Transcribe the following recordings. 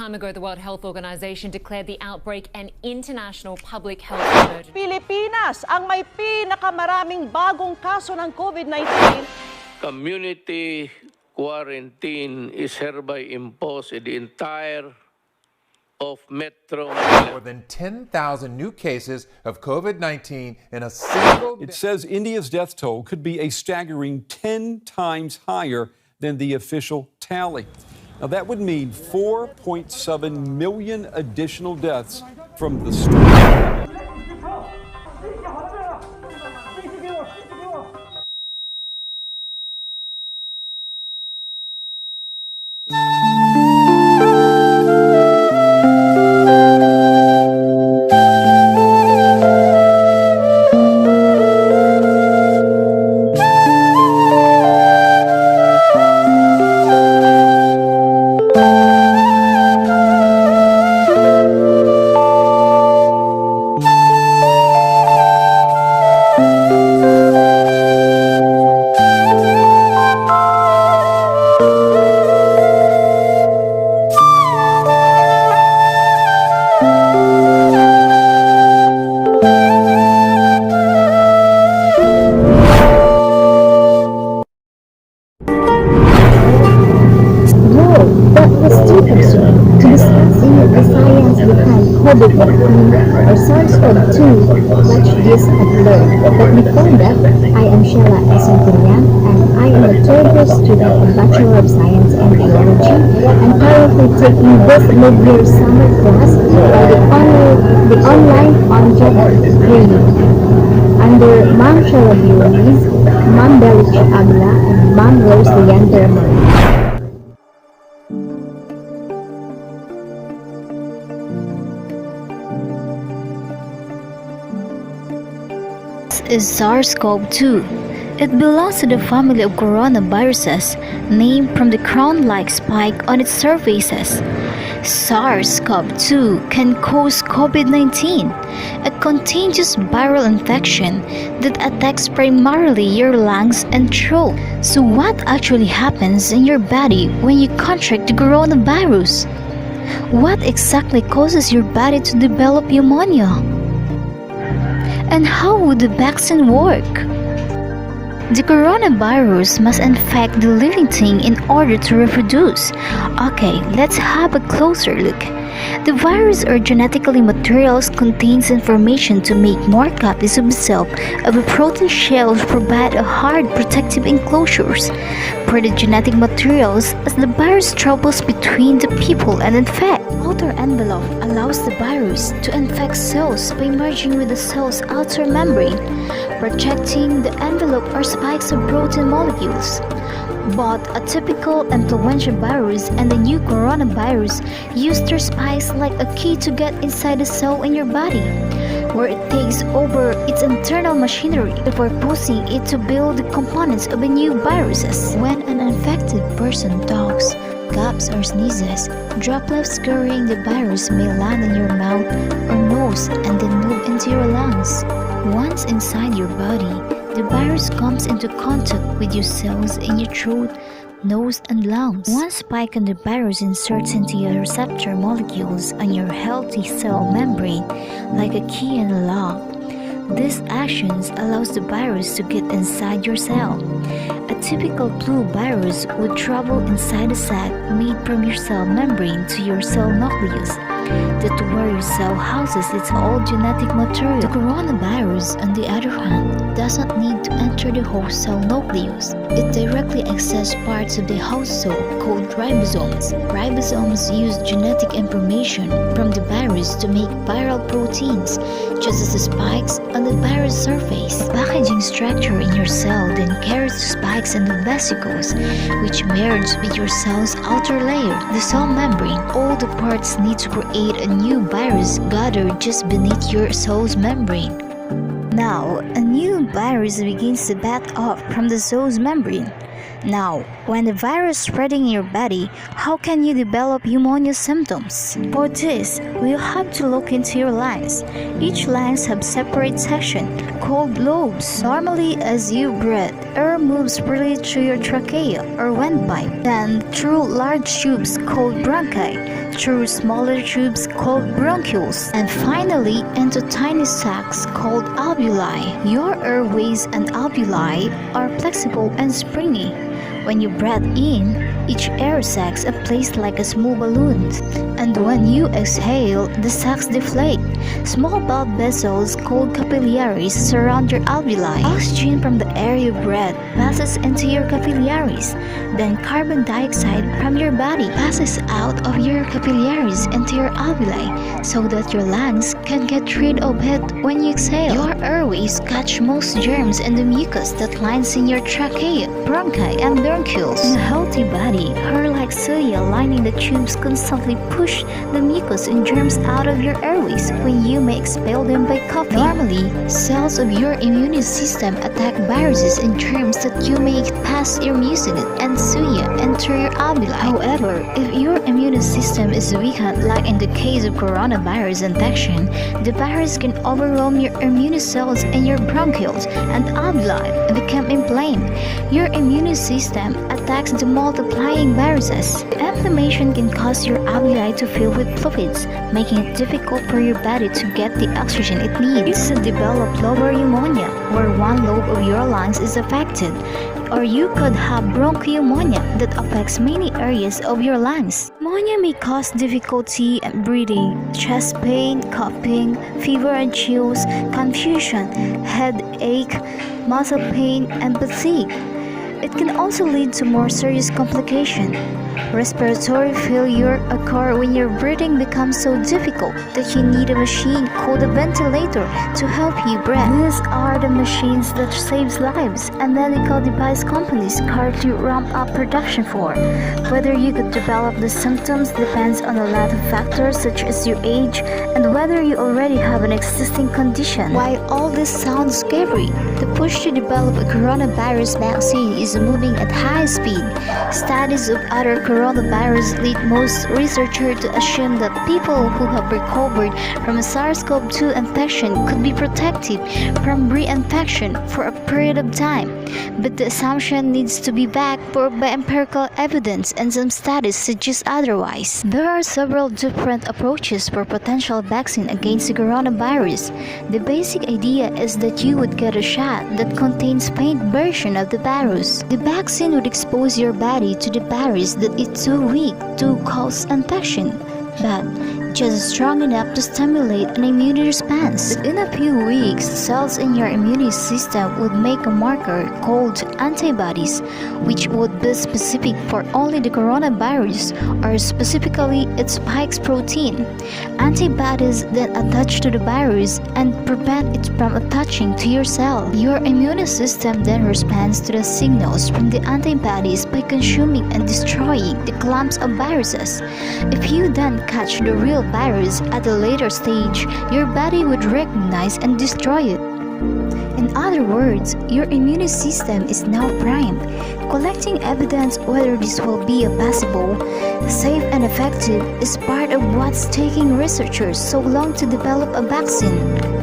time ago, the World Health Organization declared the outbreak an international public health emergency. Pilipinas ang may pinakamaraming bagong kaso ng COVID-19. Community quarantine is hereby imposed in the entire of Metro Manila. More than 10,000 new cases of COVID-19 in a single day. It says India's death toll could be a staggering 10 times higher than the official tally. Now, that would mean 4.7 million additional deaths from the storm. COVID-19 or SARS-CoV-2, watch this and learn. But before that, I am Sheila Esantinya, and I am a third-year student of Bachelor of Science in Biology and currently taking this mid-year summer class by the online object training under Ma'am Sheila Bioniz, Ma'am Belich Abla, and Ma'am Rose Leander. Is SARS-CoV-2. It belongs to the family of coronaviruses, named from the crown-like spike on its surfaces. SARS-CoV-2 can cause COVID-19, a contagious viral infection that attacks primarily your lungs and throat. So what actually happens in your body when you contract the coronavirus? What exactly causes your body to develop pneumonia? And how would the vaccine work? The coronavirus must infect the living thing in order to reproduce. Okay, let's have a closer look. The virus or genetically materials contains information to make more copies of itself of a protein shell to provide a hard protective enclosures for the genetic materials as the virus travels between the people and infect. Outer envelope allows the virus to infect cells by merging with the cell's outer membrane, projecting the envelope or spikes of protein molecules. Both a typical influenza virus and the new coronavirus use their spikes like a key to get inside the cell in your body, where it takes over its internal machinery before pushing it to build the components of a new viruses. When an infected person talks, coughs or sneezes, droplets carrying the virus may land in your mouth or nose and then move into your lungs. Once inside your body, the virus comes into contact with your cells in your throat, nose, and lungs. One spike on the virus inserts into your receptor molecules on your healthy cell membrane like a key and a lock. These actions allows the virus to get inside your cell. A typical flu virus would travel inside a sac made from your cell membrane to your cell nucleus. That's where your cell houses its old genetic material. The coronavirus, on the other hand, doesn't need to enter the host cell nucleus. It directly accesses parts of the host cell called ribosomes. Ribosomes use genetic information from the virus to make viral proteins, just as the spikes on the virus surface. The packaging structure in your cell then carries the spikes and the vesicles, which merge with your cell's outer layer, the cell membrane. All the parts need to create a new virus gathered just beneath your cell's membrane. Now, a new virus begins to back off from the cell's membrane. Now, when the virus spreading in your body, how can you develop pneumonia symptoms? For this, we'll have to look into your lungs. Each lungs have separate section called lobes. Normally, as you breathe, air moves freely through your trachea or windpipe, then through large tubes called bronchi through smaller tubes called bronchioles, and finally into tiny sacs called alveoli. Your airways and alveoli are flexible and springy. When you breathe in, each air sacs are placed like a small balloon, and when you exhale, the sacs deflate. Small blood vessels called capillaries surround your alveoli. Oxygen from the air you breathe passes into your capillaries. Then carbon dioxide from your body passes out of your capillaries into your alveoli so that your lungs can get rid of it when you exhale. Your airways catch most germs and the mucus that lines in your trachea, bronchi, and bronchioles. In a healthy body, hair-like cilia lining the tubes constantly push the mucus and germs out of your airways when you may expel them by coughing. Normally, cells of your immune system attack viruses and germs that you may pass your mucus and cilia enter your alveoli. However, if your immune system is weakened, like in the case of coronavirus infection, the virus can overwhelm your immune cells in your bronchioles and alveoli and become inflamed. Your immune system attacks the multiplying viruses. Inflammation can cause your alveoli to fill with fluids, making it difficult for your body to get the oxygen it needs. You could develop lobar pneumonia, where one lobe of your lungs is affected, or you could have bronchopneumonia that affects many areas of your lungs. Pneumonia may cause difficulty in breathing, chest pain, coughing, fever and chills, confusion, headache, muscle pain, and fatigue. It can also lead to more serious complications. Respiratory failure occurs when your breathing becomes so difficult that you need a machine called a ventilator to help you breathe. These are the machines that save lives, and medical device companies currently ramp up production for. Whether you could develop the symptoms depends on a lot of factors such as your age and whether you already have an existing condition. While all this sounds scary, the push to develop a coronavirus vaccine is moving at high speed. Studies of other coronavirus lead most researchers to assume that people who have recovered from a SARS-CoV-2 infection could be protected from reinfection for a period of time. But the assumption needs to be backed by empirical evidence, and some studies suggest otherwise. There are several different approaches for potential vaccine against the coronavirus. The basic idea is that you would get a shot that contains faint version of the virus. The vaccine would expose your body to the virus that is too weak to cause infection, but just strong enough to stimulate an immune response. But in a few weeks, cells in your immune system would make a marker called antibodies, which would be specific for only the coronavirus, or specifically its spike protein. Antibodies then attach to the virus and prevent it from attaching to your cell. Your immune system then responds to the signals from the antibodies by consuming and destroying the clumps of viruses. If you then catch the real virus at a later stage, your body would recognize and destroy it. In other words, your immune system is now primed. Collecting evidence whether this will be a possible, safe and effective is part of what's taking researchers so long to develop a vaccine.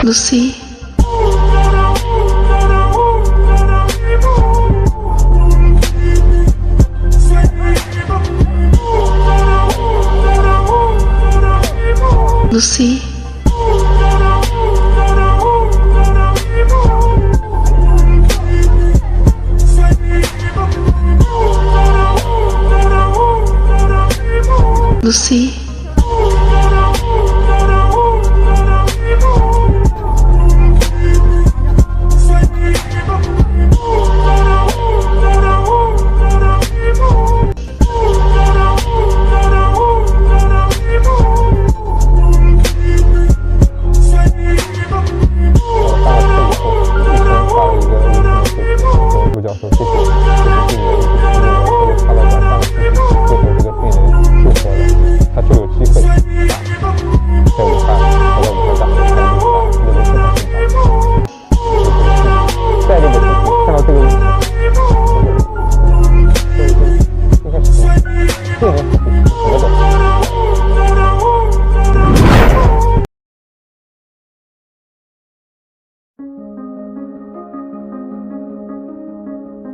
Lucy. Lucy. Lucy.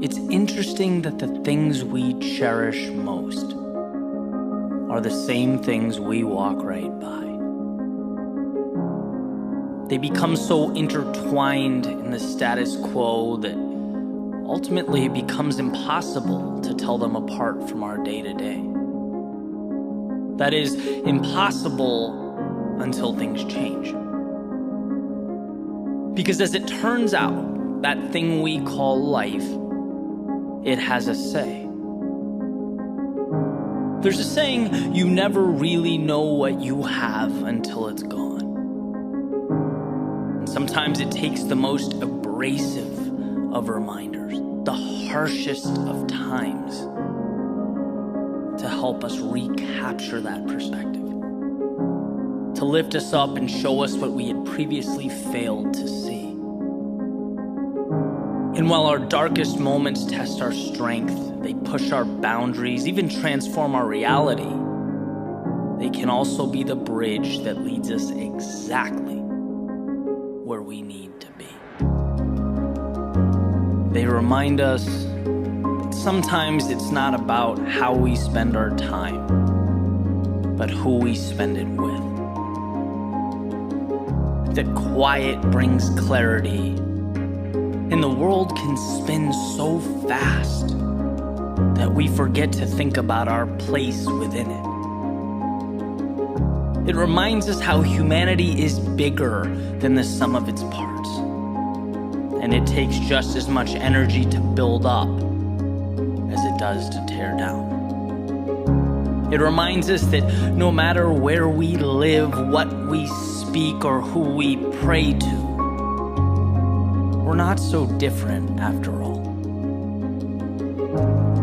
It's interesting that the things we cherish most are the same things we walk right by. They become so intertwined in the status quo that ultimately it becomes impossible to tell them apart from our day-to-day. That is, impossible until things change. Because as it turns out, that thing we call life, it has a say. There's a saying, you never really know what you have until it's gone. And sometimes it takes the most abrasive of reminders, the harshest of times, to help us recapture that perspective, to lift us up and show us what we had previously failed to see. And while our darkest moments test our strength, they push our boundaries, even transform our reality, they can also be the bridge that leads us exactly where we need to be. They remind us that sometimes it's not about how we spend our time, but who we spend it with. That quiet brings clarity, and the world can spin so fast that we forget to think about our place within it. It reminds us how humanity is bigger than the sum of its parts, and it takes just as much energy to build up as it does to tear down. It reminds us that no matter where we live, what we speak, or who we pray to, we're not so different after all.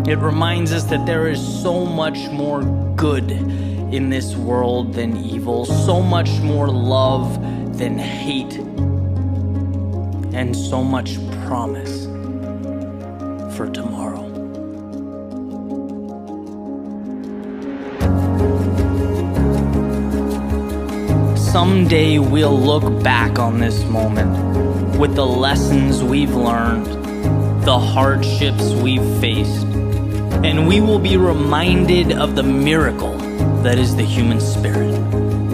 It reminds us that there is so much more good in this world than evil, so much more love than hate, and so much promise for tomorrow. Someday we'll look back on this moment with the lessons we've learned, the hardships we've faced, and we will be reminded of the miracle that is the human spirit,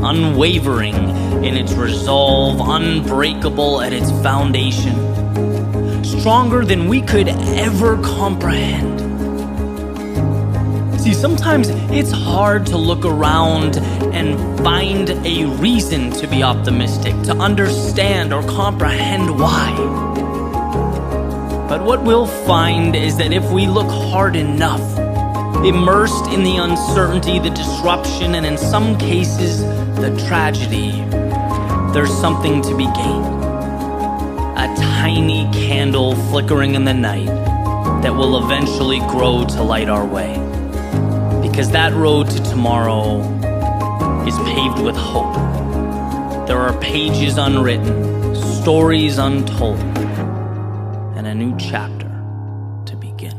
unwavering in its resolve, unbreakable at its foundation, stronger than we could ever comprehend. See, sometimes it's hard to look around and find a reason to be optimistic, to understand or comprehend why. But what we'll find is that if we look hard enough, immersed in the uncertainty, the disruption, and in some cases, the tragedy, there's something to be gained. A tiny candle flickering in the night that will eventually grow to light our way. Because that road to tomorrow is paved with hope. There are pages unwritten, stories untold, and a new chapter to begin.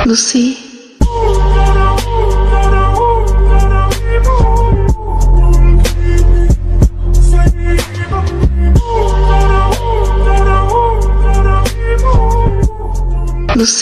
Lucy. Lucy.